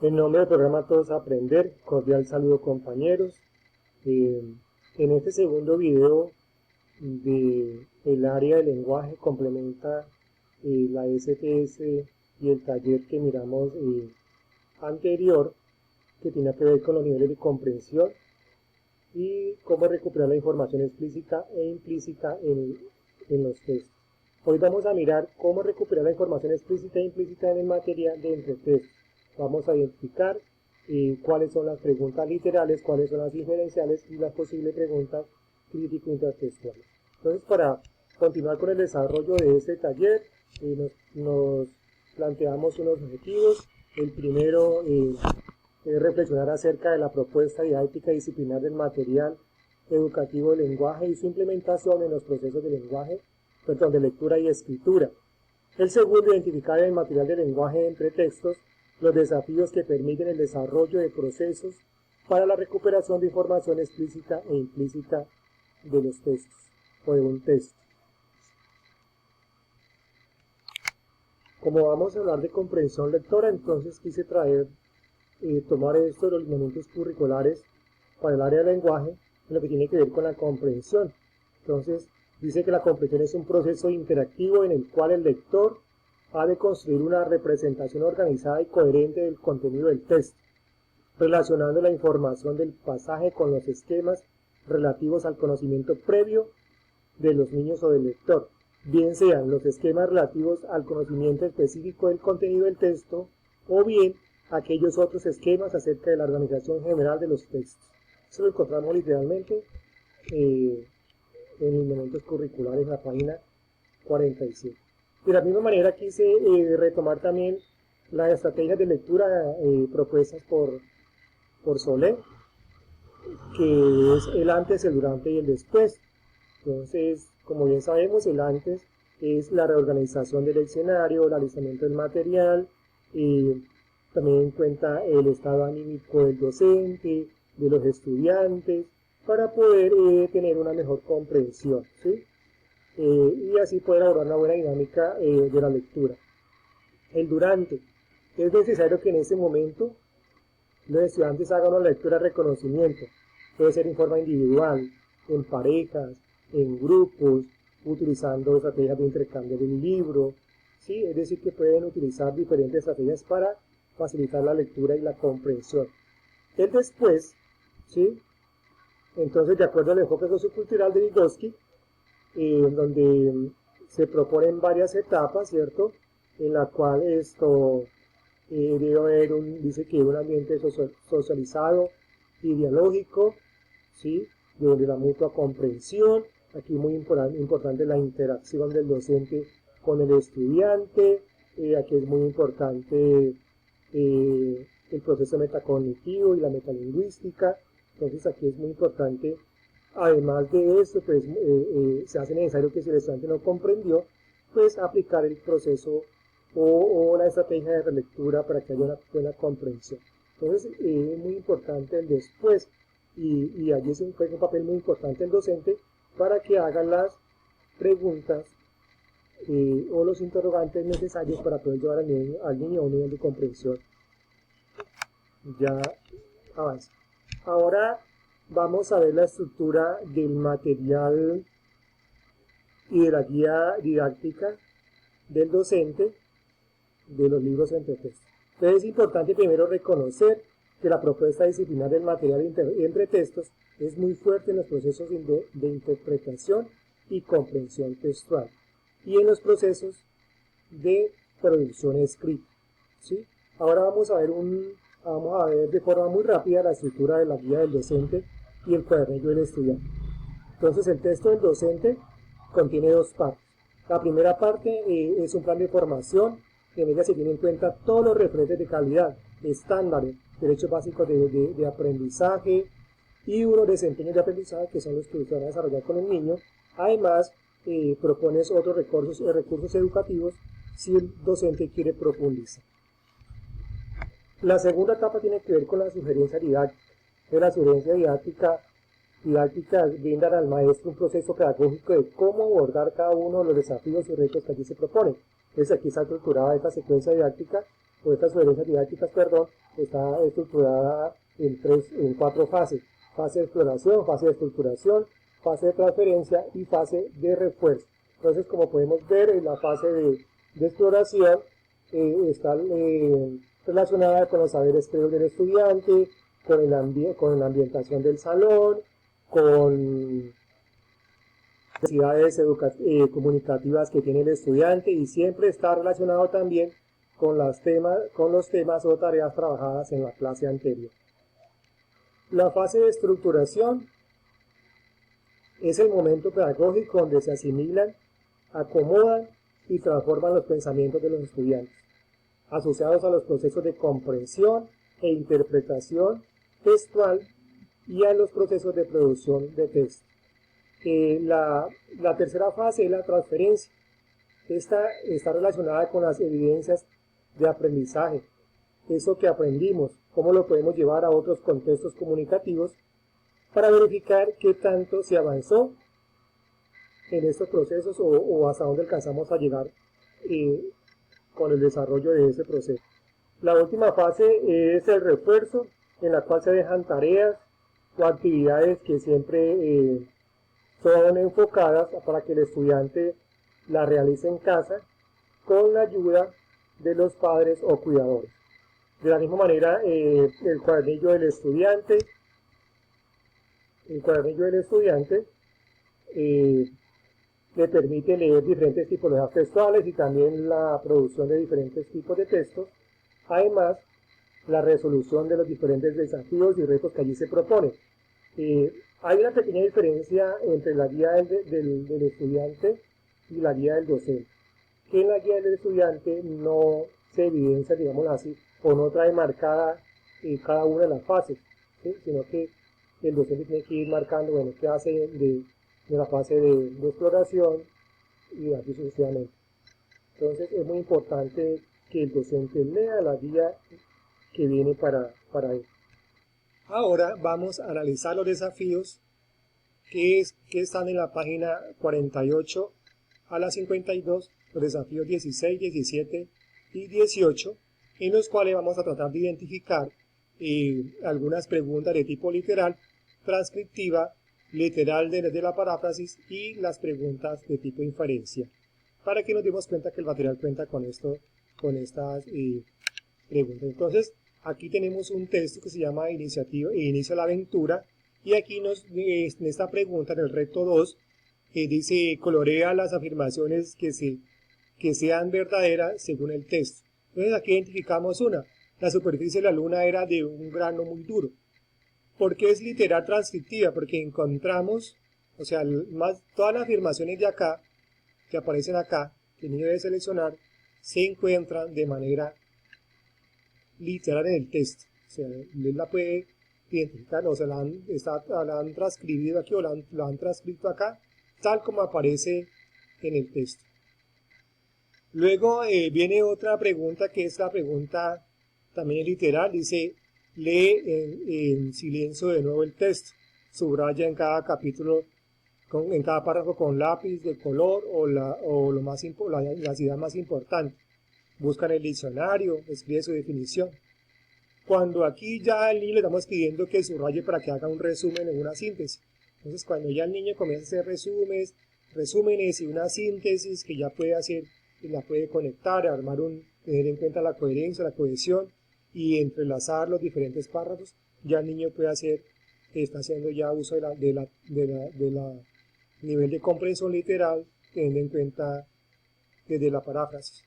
En nombre del programa Todos a Aprender, cordial saludo compañeros. En este segundo video del área de lenguaje complementa la STS y el taller que miramos anterior, que tiene que ver con los niveles de comprensión y cómo recuperar la información explícita e implícita en los textos. Hoy vamos a mirar cómo recuperar la información explícita e implícita en el material de entretextos. Vamos a identificar cuáles son las preguntas literales, cuáles son las inferenciales y las posibles preguntas crítico-intertextuales. Entonces, para continuar con el desarrollo de este taller, nos planteamos unos objetivos. El primero es reflexionar acerca de la propuesta didáctica disciplinar del material educativo del lenguaje y su implementación en los procesos de lenguaje, de lectura y escritura. El segundo, identificar en el material de lenguaje entre textos los desafíos que permiten el desarrollo de procesos para la recuperación de información explícita e implícita de los textos o de un texto. Como vamos a hablar de comprensión lectora, entonces quise tomar esto de los lineamientos curriculares para el área de lenguaje en lo que tiene que ver con la comprensión. Entonces, dice que la comprensión es un proceso interactivo en el cual el lector ha de construir una representación organizada y coherente del contenido del texto, relacionando la información del pasaje con los esquemas relativos al conocimiento previo de los niños o del lector, bien sean los esquemas relativos al conocimiento específico del contenido del texto o bien aquellos otros esquemas acerca de la organización general de los textos. Eso lo encontramos literalmente en los elementos curriculares en la página 47. De la misma manera quise retomar también las estrategias de lectura propuestas por Solé, que es el antes, el durante y el después. Entonces, como bien sabemos, el antes es la reorganización del escenario, el alistamiento del material, también en cuenta el estado anímico del docente, de los estudiantes, para poder tener una mejor comprensión, ¿sí? Y así poder lograr una buena dinámica de la lectura. El durante. Es necesario que en ese momento los estudiantes hagan una lectura de reconocimiento. Puede ser en forma individual, en parejas, en grupos, utilizando estrategias de intercambio del libro, ¿sí? Es decir, que pueden utilizar diferentes estrategias para facilitar la lectura y la comprensión. El después, ¿sí? Entonces, de acuerdo al enfoque sociocultural de Vygotsky, donde se proponen varias etapas, ¿cierto? En la cual esto debe haber dice que un ambiente socializado y dialógico, ¿sí? Donde la mutua comprensión, aquí muy importante la interacción del docente con el estudiante, aquí es muy importante el proceso metacognitivo y la metalingüística. Entonces aquí es muy importante, además de esto, pues se hace necesario que si el estudiante no comprendió, pues aplicar el proceso o la estrategia de relectura para que haya una buena comprensión. Entonces es muy importante el después y allí juega un papel muy importante el docente para que haga las preguntas o los interrogantes necesarios para poder llevar al niño a un nivel de comprensión ya avanza. Ahora vamos a ver la estructura del material y de la guía didáctica del docente de los libros entre textos. Entonces es importante primero reconocer que la propuesta disciplinar del material entre textos es muy fuerte en los procesos de interpretación y comprensión textual y en los procesos de producción escrita, ¿sí? Ahora vamos a ver de forma muy rápida la estructura de la guía del docente y el cuadernillo del estudiante. Entonces el texto del docente contiene dos partes. La primera parte es un plan de formación, que en ella se tienen en cuenta todos los referentes de calidad, estándares, derechos básicos de aprendizaje y unos desempeños de aprendizaje que son los que se van a desarrollar con el niño. Además, propones otros recursos educativos si el docente quiere profundizar. La segunda etapa tiene que ver con la sugerencia didáctica. La sugerencia didáctica brinda al maestro un proceso pedagógico de cómo abordar cada uno de los desafíos y retos que allí se proponen. Entonces aquí está estructurada esta secuencia didáctica, o estas sugerencias didácticas, está estructurada en 4 fases: fase de exploración, fase de estructuración, fase de transferencia y fase de refuerzo. Entonces, como podemos ver, en la fase de exploración está relacionada con los saberes previos del estudiante, con la ambientación del salón, con necesidades comunicativas que tiene el estudiante, y siempre está relacionado también con los temas o tareas trabajadas en la clase anterior. La fase de estructuración es el momento pedagógico donde se asimilan, acomodan y transforman los pensamientos de los estudiantes, asociados a los procesos de comprensión e interpretación textual y a los procesos de producción de texto. La tercera fase es la transferencia. Esta está relacionada con las evidencias de aprendizaje, eso que aprendimos, cómo lo podemos llevar a otros contextos comunicativos para verificar qué tanto se avanzó en estos procesos o hasta dónde alcanzamos a llegar con el desarrollo de ese proceso. La última fase es el refuerzo, en la cual se dejan tareas o actividades que siempre son enfocadas para que el estudiante la realice en casa con la ayuda de los padres o cuidadores. De la misma manera, el cuadernillo del estudiante le permite leer diferentes tipologías textuales y también la producción de diferentes tipos de textos. Además, la resolución de los diferentes desafíos y retos que allí se proponen. Hay una pequeña diferencia entre la guía del estudiante y la guía del docente, que en la guía del estudiante no se evidencia, digamos así, o no trae marcada cada una de las fases, ¿sí? Sino que el docente tiene que ir marcando, bueno, qué hace de la fase de exploración y así sucesivamente. Entonces es muy importante que el docente lea la guía que viene para él. Ahora vamos a analizar los desafíos que están en la página 48 a la 52, los desafíos 16, 17 y 18, en los cuales vamos a tratar de identificar algunas preguntas de tipo literal, transcriptiva, literal de la paráfrasis y las preguntas de tipo inferencia, para que nos demos cuenta que el material cuenta con estas preguntas. Entonces, aquí tenemos un texto que se llama Inicia la aventura, y aquí en esta pregunta, en el reto 2, dice: colorea las afirmaciones que sean verdaderas según el texto. Entonces aquí identificamos una: la superficie de la luna era de un grano muy duro. ¿Por qué es literal transcriptiva? Porque encontramos, o sea, todas las afirmaciones de acá, que aparecen acá, que el niño debe seleccionar, se encuentran de manera literal en el texto. O sea, él la puede identificar, o sea, la han transcribido aquí o la han transcrito acá, tal como aparece en el texto. Luego viene otra pregunta, que es la pregunta también literal. Dice: lee en silencio de nuevo el texto, subraya en cada capítulo, en cada párrafo con lápiz de color la idea más importante. Busca en el diccionario, escribe su definición. Cuando aquí ya al niño le estamos pidiendo que subraye para que haga un resumen en una síntesis. Entonces, cuando ya el niño comienza a hacer resúmenes y una síntesis que ya puede hacer, la puede conectar, tener en cuenta la coherencia, la cohesión y entrelazar los diferentes párrafos, ya el niño está haciendo ya uso de la nivel de comprensión literal, teniendo en cuenta desde la paráfrasis.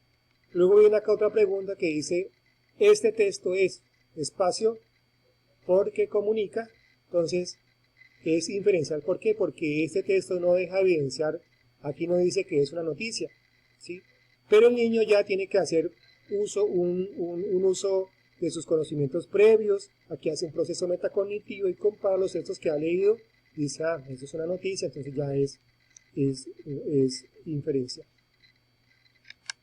Luego viene acá otra pregunta que dice: este texto es espacio porque comunica. Entonces es inferencial. ¿Por qué? Porque este texto no deja evidenciar, aquí no dice que es una noticia, ¿sí? Pero el niño ya tiene que hacer un uso de sus conocimientos previos. Aquí hace un proceso metacognitivo y compara los textos que ha leído y dice: ah, eso es una noticia, entonces ya es inferencia.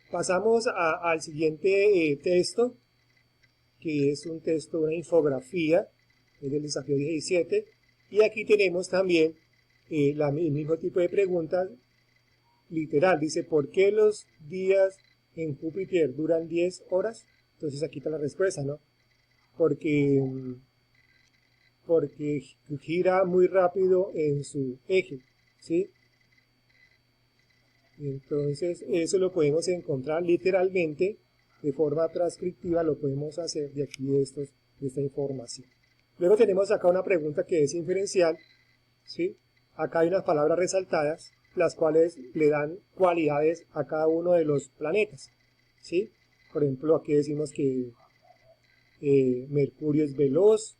Pasamos al siguiente texto, que es un texto, una infografía, es del desafío 17, y aquí tenemos también el mismo tipo de preguntas literal. Dice: ¿por qué los días en Júpiter duran 10 horas? Entonces aquí está la respuesta, ¿no? porque gira muy rápido en su eje, ¿sí? Entonces eso lo podemos encontrar literalmente de forma transcriptiva, lo podemos hacer de aquí de esta información. Luego tenemos acá una pregunta que es inferencial, ¿sí? Acá hay unas palabras resaltadas, las cuales le dan cualidades a cada uno de los planetas, ¿sí? Por ejemplo, aquí decimos que Mercurio es veloz,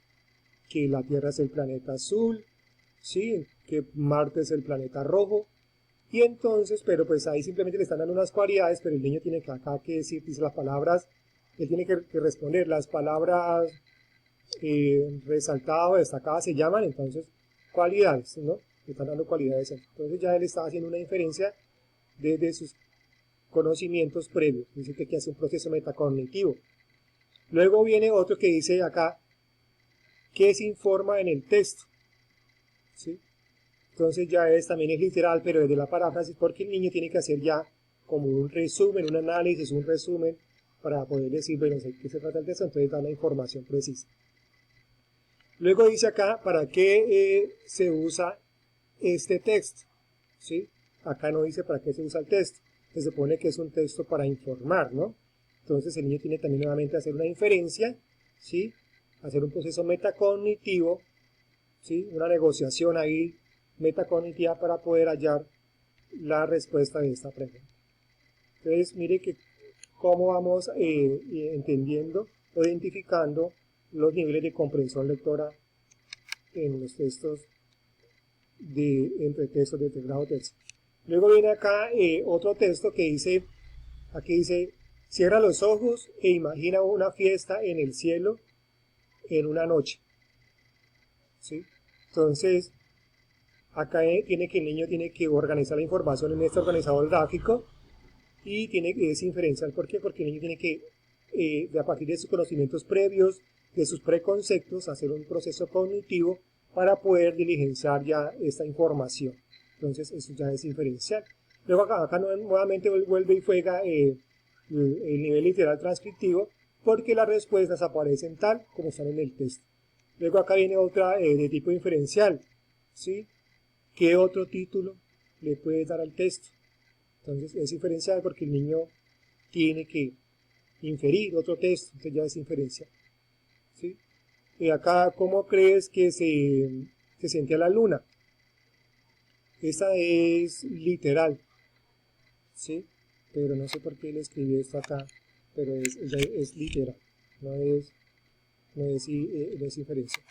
que la Tierra es el planeta azul, ¿sí? Que Marte es el planeta rojo. Y entonces, pero pues ahí simplemente le están dando unas cualidades, pero el niño tiene que acá que decir, dice las palabras, él tiene que responder, las palabras resaltadas o destacadas se llaman entonces cualidades, ¿no? Le están dando cualidades. Entonces ya él está haciendo una inferencia desde sus conocimientos previos, dice que hace un proceso metacognitivo. Luego viene otro que dice acá, que se informa en el texto, ¿sí? Entonces ya también es literal, pero desde la paráfrasis, porque el niño tiene que hacer ya como un resumen, un análisis, un resumen, para poder decir, bueno, sé qué se trata el texto, entonces da la información precisa. Luego dice acá, ¿para qué se usa este texto? ¿Sí? Acá no dice para qué se usa el texto. Se supone que es un texto para informar, ¿no? Entonces el niño tiene también nuevamente hacer una inferencia, ¿sí? Hacer un proceso metacognitivo, ¿sí? Una negociación ahí metacognitiva para poder hallar la respuesta de esta pregunta. Entonces, mire que cómo vamos entendiendo o identificando los niveles de comprensión lectora en los textos entre textos de grado tercero. Luego viene acá otro texto que dice, aquí dice, cierra los ojos e imagina una fiesta en el cielo en una noche. ¿Sí? Entonces, acá el niño tiene que organizar la información en este organizador gráfico y es inferencial. ¿Por qué? Porque el niño tiene que, a partir de sus conocimientos previos, de sus preconceptos, hacer un proceso cognitivo para poder diligenciar ya esta información. Entonces, eso ya es inferencial. Luego acá nuevamente vuelve y juega el nivel literal transcriptivo, porque las respuestas aparecen tal como están en el texto. Luego acá viene otra de tipo inferencial, ¿sí? ¿Qué otro título le puedes dar al texto? Entonces es inferencial porque el niño tiene que inferir otro texto, entonces ya es inferencial, ¿sí? Y acá, ¿cómo crees que se sentía la luna? Esa es literal, ¿sí? Pero no sé por qué le escribí esto acá, pero es literal, no es inferencial.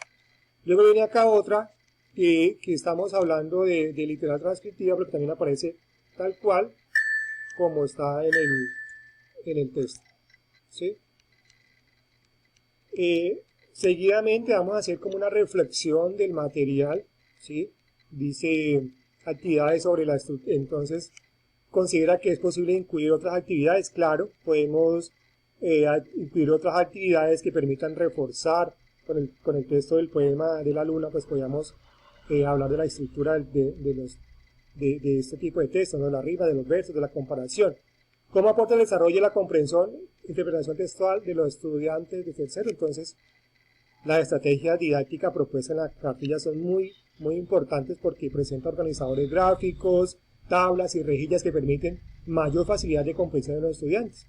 Luego viene acá otra que estamos hablando de literal transcriptiva, pero también aparece tal cual como está en el texto, ¿sí? Seguidamente vamos a hacer como una reflexión del material, ¿sí? Dice actividades sobre la estructura, entonces considera que es posible incluir otras actividades, claro, podemos incluir otras actividades que permitan reforzar con el texto del poema de la luna, pues podríamos hablar de la estructura de este tipo de textos, ¿no? De la rima, de los versos, de la comparación. ¿Cómo aporta el desarrollo y la comprensión, interpretación textual de los estudiantes de tercero? Entonces, las estrategias didácticas propuestas en la cartilla son muy importantes porque presenta organizadores gráficos, tablas y rejillas que permiten mayor facilidad de comprensión de los estudiantes.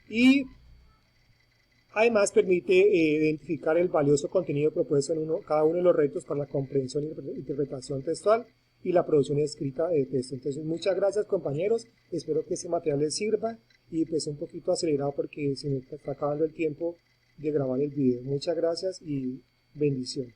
Y además permite identificar el valioso contenido propuesto en cada uno de los retos para la comprensión e interpretación textual y la producción escrita de texto. Entonces, muchas gracias, compañeros, espero que este material les sirva y pues un poquito acelerado porque se me está acabando el tiempo de grabar el video. Muchas gracias y bendiciones.